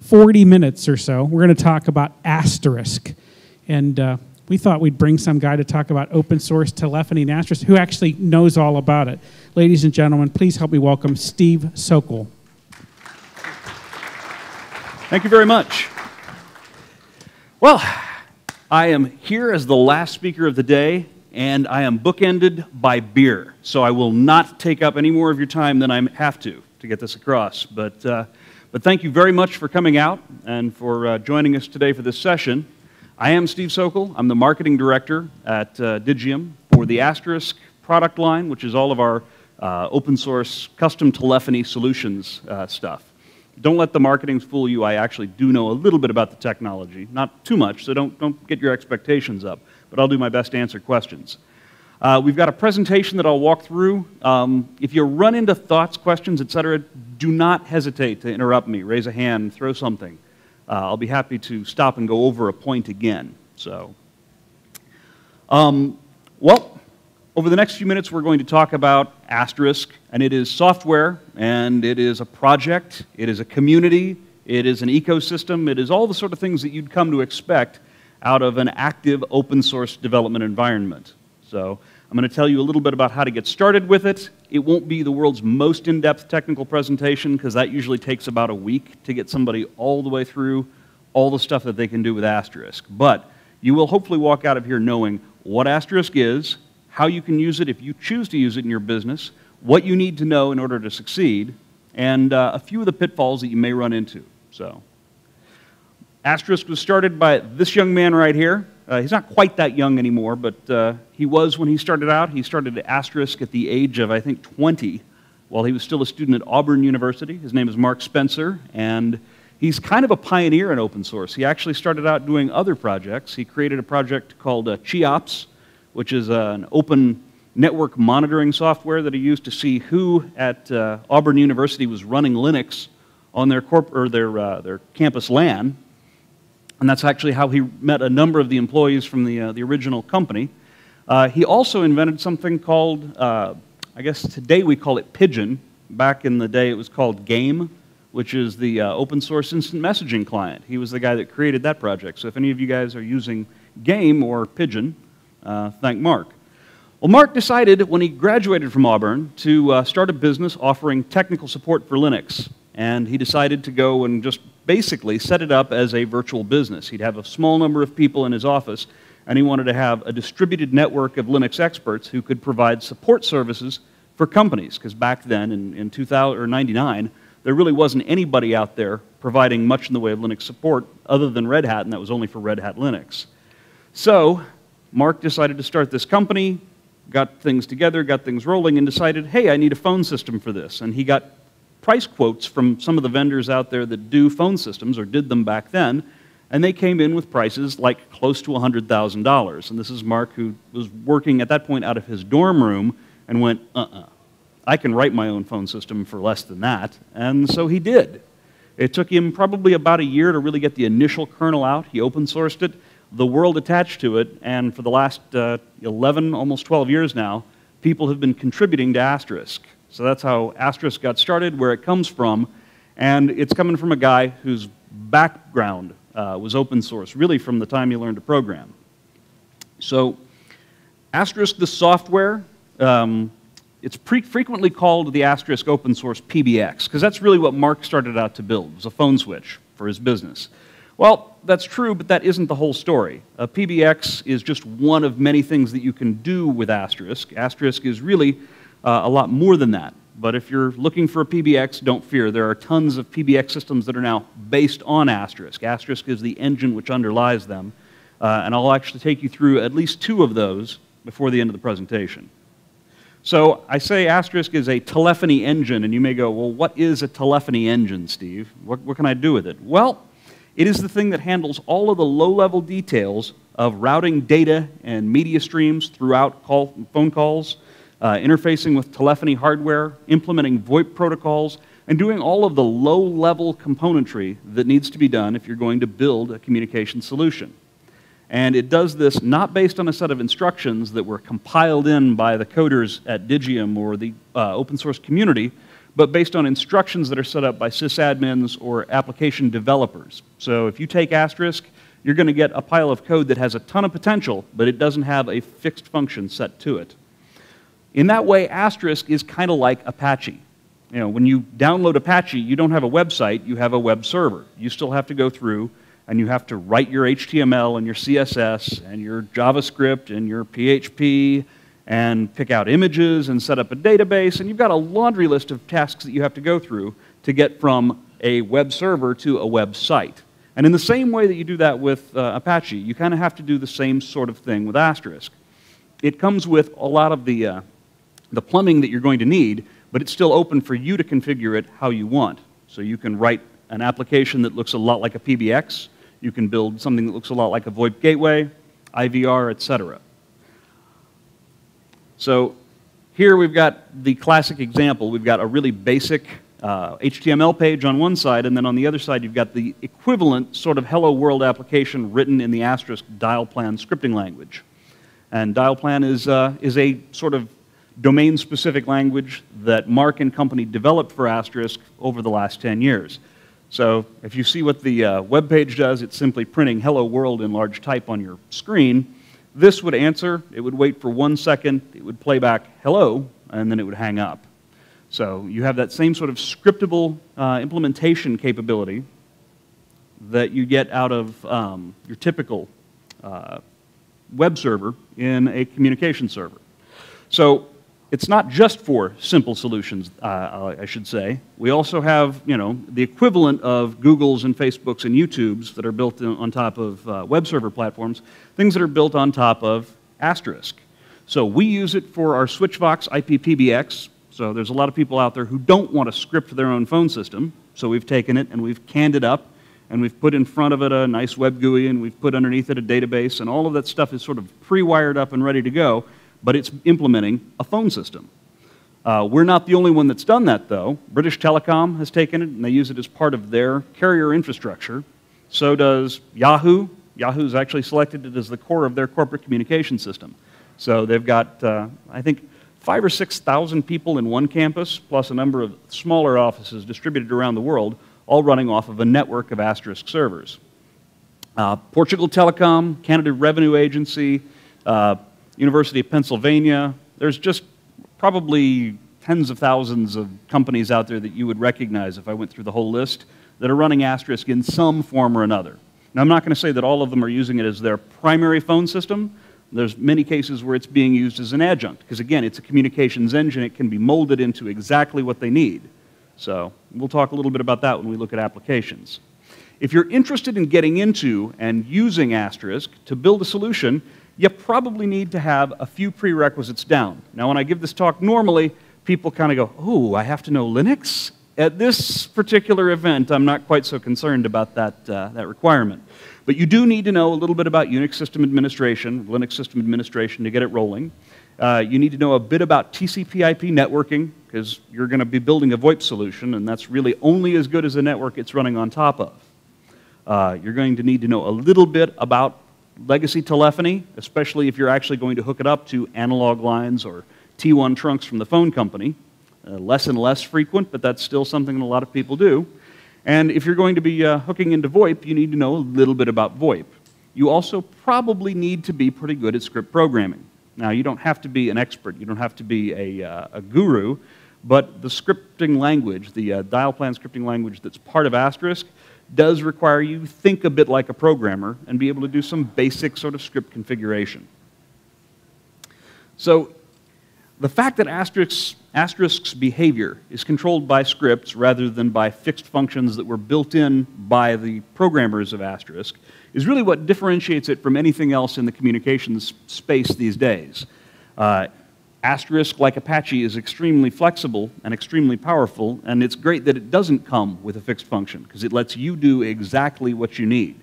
40 minutes or so, we're going to talk about Asterisk. And we thought we'd bring some guy to talk about open source telephony and Asterisk who actually knows all about it. Ladies and gentlemen, please help me welcome Steve Sokol. Thank you very much. Well, I am here as the last speaker of the day, and I am bookended by beer. So I will not take up any more of your time than I have to get this across. But thank you very much for coming out and for joining us today for this session. I am Steve Sokol. I'm the marketing director at Digium for the Asterisk product line, which is all of our open source custom telephony solutions stuff. Don't let the marketing fool you. I actually do know a little bit about the technology. Not too much, so don't get your expectations up. But I'll do my best to answer questions. We've got a presentation that I'll walk through. If you run into thoughts, questions, etc., do not hesitate to interrupt me. Raise a hand, throw something. I'll be happy to stop and go over a point again. So, well, over the next few minutes, we're going to talk about Asterisk, and it is software, and it is a project, it is a community, it is an ecosystem, it is all the sort of things that you'd come to expect out of an active open source development environment. So I'm going to tell you a little bit about how to get started with it. It won't be the world's most in-depth technical presentation because that usually takes about a week to get somebody all the way through all the stuff that they can do with Asterisk. But you will hopefully walk out of here knowing what Asterisk is, how you can use it if you choose to use it in your business, what you need to know in order to succeed, and a few of the pitfalls that you may run into. So, Asterisk was started by this young man right here. He's not quite that young anymore, but he was when he started out. He started at Asterisk at the age of, I think, 20, while he was still a student at Auburn University. His name is Mark Spencer, and he's kind of a pioneer in open source. He actually started out doing other projects. He created a project called CHIOPS, which is an open network monitoring software that he used to see who at Auburn University was running Linux on their campus LAN. And that's actually how he met a number of the employees from the original company. He also invented something called, I guess today we call it Pigeon. Back in the day it was called Game, which is the open source instant messaging client. He was the guy that created that project. So if any of you guys are using Game or Pigeon, thank Mark. Well, Mark decided when he graduated from Auburn to start a business offering technical support for Linux. And he decided to go and just basically set it up as a virtual business. He'd have a small number of people in his office, and he wanted to have a distributed network of Linux experts who could provide support services for companies, because back then, in 1999, there really wasn't anybody out there providing much in the way of Linux support other than Red Hat, and that was only for Red Hat Linux. So, Mark decided to start this company, got things together, got things rolling, and decided, hey, I need a phone system for this. And he got price quotes from some of the vendors out there that do phone systems, or did them back then, and they came in with prices like close to $100,000. And this is Mark, who was working at that point out of his dorm room, and went, I can write my own phone system for less than that. And so he did. It took him probably about a year to really get the initial kernel out. He open sourced it, the world attached to it, and for the last 11, almost 12 years now, people have been contributing to Asterisk. So that's how Asterisk got started, where it comes from, and it's coming from a guy whose background was open source, really from the time he learned to program. So Asterisk, the software, it's frequently called the Asterisk open source PBX, because that's really what Mark started out to build, was a phone switch for his business. Well, that's true, but that isn't the whole story. A PBX is just one of many things that you can do with Asterisk. Asterisk is really a lot more than that. But if you're looking for a PBX, don't fear. There are tons of PBX systems that are now based on Asterisk. Asterisk is the engine which underlies them. And I'll actually take you through at least two of those before the end of the presentation. So I say Asterisk is a telephony engine, and you may go, well, what is a telephony engine, Steve? What can I do with it? Well, it is the thing that handles all of the low-level details of routing data and media streams throughout phone calls, interfacing with telephony hardware, implementing VoIP protocols, and doing all of the low-level componentry that needs to be done if you're going to build a communication solution. And it does this not based on a set of instructions that were compiled in by the coders at Digium or the open source community, but based on instructions that are set up by sysadmins or application developers. So if you take Asterisk, you're going to get a pile of code that has a ton of potential, but it doesn't have a fixed function set to it. In that way, Asterisk is kind of like Apache. You know, when you download Apache, you don't have a website, you have a web server. You still have to go through and you have to write your HTML and your CSS and your JavaScript and your PHP and pick out images and set up a database, and you've got a laundry list of tasks that you have to go through to get from a web server to a website. And in the same way that you do that with Apache, you kind of have to do the same sort of thing with Asterisk. It comes with a lot of the plumbing that you're going to need, but it's still open for you to configure it how you want. So you can write an application that looks a lot like a PBX. You can build something that looks a lot like a VoIP gateway, IVR, etc. So here we've got the classic example. We've got a really basic HTML page on one side, and then on the other side you've got the equivalent sort of hello world application written in the Asterisk dialplan scripting language. And dialplan is a sort of domain-specific language that Mark and company developed for Asterisk over the last 10 years. So if you see what the web page does, it's simply printing hello world in large type on your screen. This would answer, it would wait for 1 second, it would play back hello, and then it would hang up. So you have that same sort of scriptable implementation capability that you get out of your typical web server in a communication server. So it's not just for simple solutions, I should say. We also have, you know, the equivalent of Googles and Facebooks and YouTubes that are built on top of web server platforms, things that are built on top of Asterisk. So we use it for our SwitchVox IP PBX. So there's a lot of people out there who don't want to script their own phone system. So we've taken it and we've canned it up and we've put in front of it a nice web GUI and we've put underneath it a database, and all of that stuff is sort of pre-wired up and ready to go, but it's implementing a phone system. We're not the only one that's done that, though. British Telecom has taken it, and they use it as part of their carrier infrastructure. So does Yahoo. Yahoo's actually selected it as the core of their corporate communication system. So they've got, I think, 5,000 or 6,000 people in one campus, plus a number of smaller offices distributed around the world, all running off of a network of Asterisk servers. Portugal Telecom, Canada Revenue Agency, University of Pennsylvania. There's just probably tens of thousands of companies out there that you would recognize if I went through the whole list that are running Asterisk in some form or another. Now, I'm not going to say that all of them are using it as their primary phone system. There's many cases where it's being used as an adjunct, because again, it's a communications engine. It can be molded into exactly what they need. So we'll talk a little bit about that when we look at applications. If you're interested in getting into and using Asterisk to build a solution, you probably need to have a few prerequisites down. Now, when I give this talk normally, people kind of go, oh, I have to know Linux? At this particular event, I'm not quite so concerned about that requirement. But you do need to know a little bit about Unix system administration, Linux system administration to get it rolling. You need to know a bit about TCP/IP networking, because you're going to be building a VoIP solution, and that's really only as good as the network it's running on top of. You're going to need to know a little bit about legacy telephony, especially if you're actually going to hook it up to analog lines or T1 trunks from the phone company. Less and less frequent, but that's still something that a lot of people do. And if you're going to be hooking into VoIP, you need to know a little bit about VoIP. You also probably need to be pretty good at script programming. Now, you don't have to be an expert. You don't have to be a guru, but the scripting language, the dialplan scripting language that's part of Asterisk, does require you to think a bit like a programmer and be able to do some basic sort of script configuration. So the fact that Asterisk's behavior is controlled by scripts rather than by fixed functions that were built in by the programmers of Asterisk is really what differentiates it from anything else in the communications space these days. Asterisk, like Apache, is extremely flexible and extremely powerful, and it's great that it doesn't come with a fixed function, because it lets you do exactly what you need.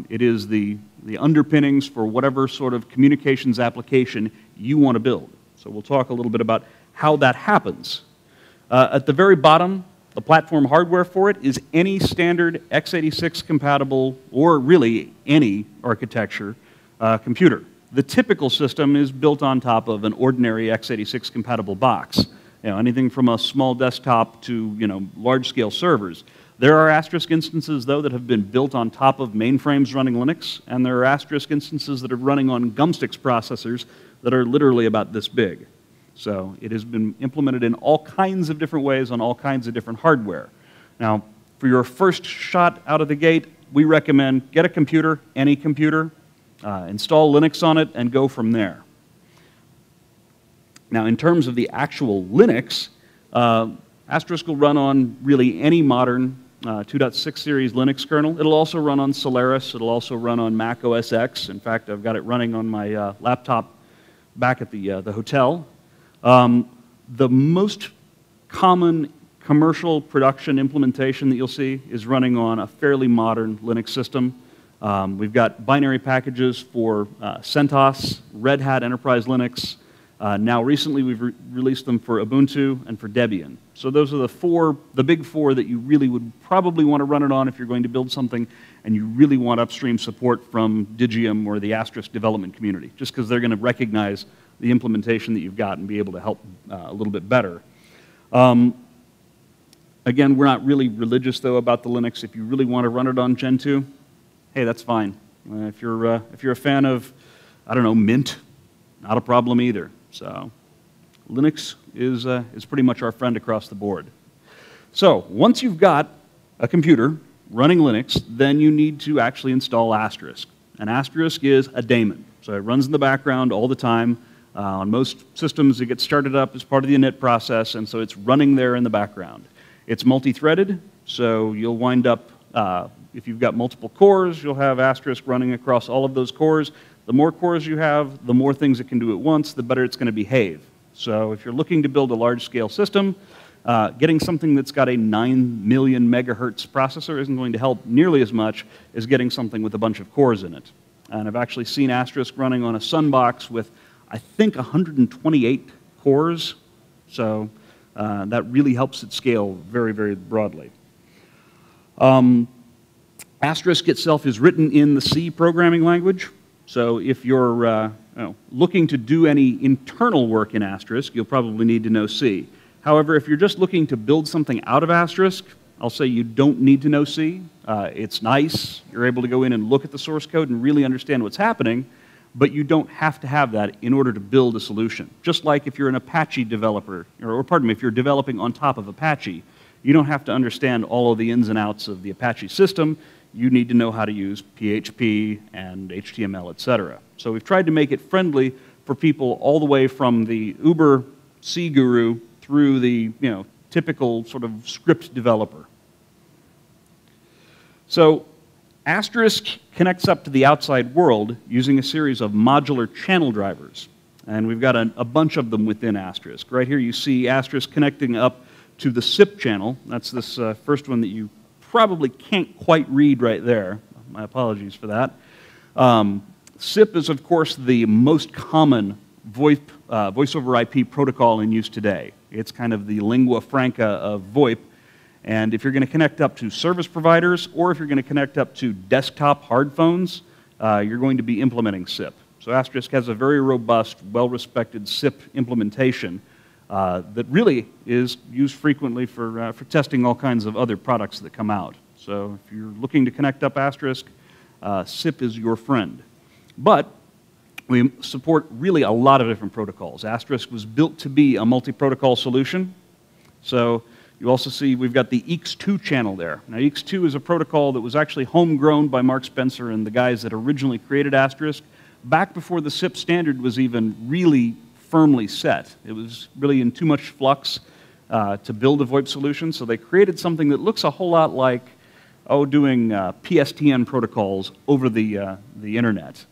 It is the underpinnings for whatever sort of communications application you want to build. So we'll talk a little bit about how that happens. At the very bottom, the platform hardware for it is any standard x86 compatible, or really any architecture, computer. The typical system is built on top of an ordinary x86 compatible box. anything from a small desktop to large-scale servers. There are Asterisk instances, though, that have been built on top of mainframes running Linux, and there are Asterisk instances that are running on gumsticks processors that are literally about this big. So it has been implemented in all kinds of different ways on all kinds of different hardware. Now, for your first shot out of the gate, we recommend get a computer, any computer, install Linux on it, and go from there. Now, in terms of the actual Linux, Asterisk will run on really any modern 2.6 series Linux kernel. It'll also run on Solaris. It'll also run on Mac OS X. In fact, I've got it running on my laptop back at the hotel. The most common commercial production implementation that you'll see is running on a fairly modern Linux system. We've got binary packages for CentOS, Red Hat Enterprise Linux. Now recently we've released them for Ubuntu and for Debian. So those are the big four that you really would probably want to run it on if you're going to build something and you really want upstream support from Digium or the Asterisk development community, just because they're going to recognize the implementation that you've got and be able to help a little bit better. Again, we're not really religious, though, about the Linux. If you really want to run it on Gen 2, hey, that's fine. If you're a fan of, I don't know, Mint, not a problem either. So Linux is pretty much our friend across the board. So once you've got a computer running Linux, then you need to actually install Asterisk. And Asterisk is a daemon. So it runs in the background all the time. On most systems, it gets started up as part of the init process, and so it's running there in the background. It's multi-threaded, so you'll wind up, if you've got multiple cores, you'll have Asterisk running across all of those cores. The more cores you have, the more things it can do at once, the better it's going to behave. So if you're looking to build a large-scale system, getting something that's got a 9 million megahertz processor isn't going to help nearly as much as getting something with a bunch of cores in it. And I've actually seen Asterisk running on a Sunbox with, I think, 128 cores. So that really helps it scale very, very broadly. Asterisk itself is written in the C programming language. So if you're looking to do any internal work in Asterisk, you'll probably need to know C. However, if you're just looking to build something out of Asterisk, I'll say you don't need to know C. It's nice. You're able to go in and look at the source code and really understand what's happening, but you don't have to have that in order to build a solution. Just like if you're an Apache developer, or pardon me, if you're developing on top of Apache, you don't have to understand all of the ins and outs of the Apache system. You need to know how to use PHP and HTML, etc. So we've tried to make it friendly for people all the way from the Uber C guru through the typical sort of script developer. So Asterisk connects up to the outside world using a series of modular channel drivers. And we've got a bunch of them within Asterisk. Right here you see Asterisk connecting up to the SIP channel. That's this first one that you probably can't quite read right there. My apologies for that. SIP is, of course, the most common VoIP, voice over IP protocol in use today. It's kind of the lingua franca of VoIP. And if you're going to connect up to service providers or if you're going to connect up to desktop hard phones, you're going to be implementing SIP. So Asterisk has a very robust, well-respected SIP implementation that really is used frequently for testing all kinds of other products that come out. So if you're looking to connect up Asterisk, SIP is your friend. But we support really a lot of different protocols. Asterisk was built to be a multi-protocol solution. So you also see we've got the EEX2 channel there. Now EEX2 is a protocol that was actually homegrown by Mark Spencer and the guys that originally created Asterisk back before the SIP standard was even really firmly set. It was really in too much flux to build a VoIP solution, so they created something that looks a whole lot like doing PSTN protocols over the internet.